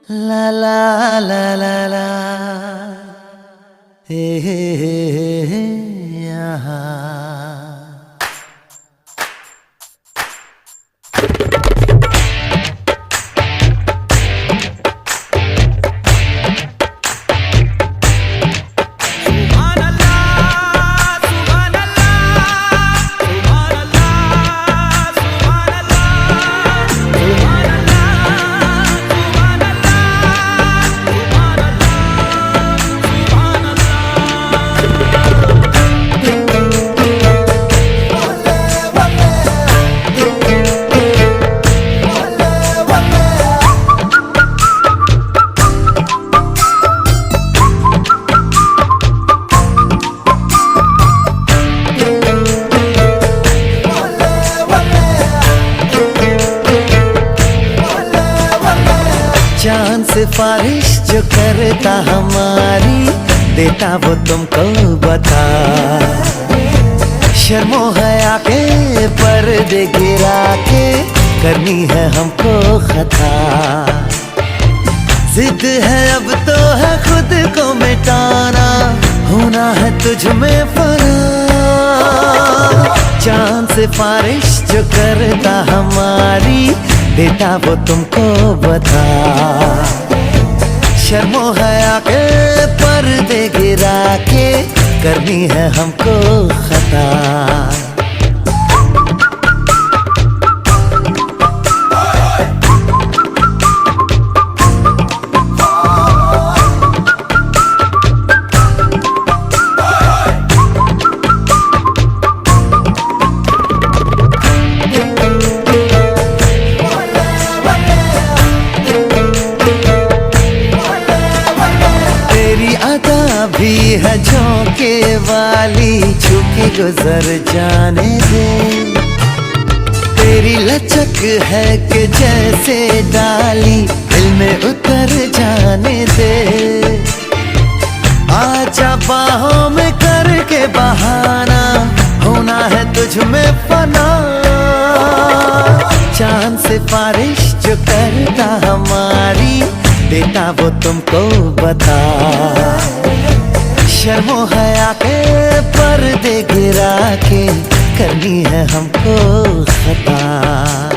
ला ला ला ला ला हे यहाँ चांद सिफारिश जो करता हमारी देता वो तुमको बता। शर्मो हया के पर्दे गिरा के करनी है हमको खता। जिद है अब तो है खुद को मिटाना, होना है तुझ में फना। चांद सिफारिश जो करता हमारी देता वो तुमको बता। शर्मो हया के पर्दे गिरा के करनी है हमको खता। भी है झोंके वाली, छूके गुजर जाने दे। तेरी लचक है कि जैसे डाली दिल में उतर जाने दे। आजा बाहों में करके बहाना, होना है तुझ में फना। चांद सिफारिश जो करता हमारी देता वो तुमको बता। शर्मो हया के पर्दे गिरा के करनी है हमको खता।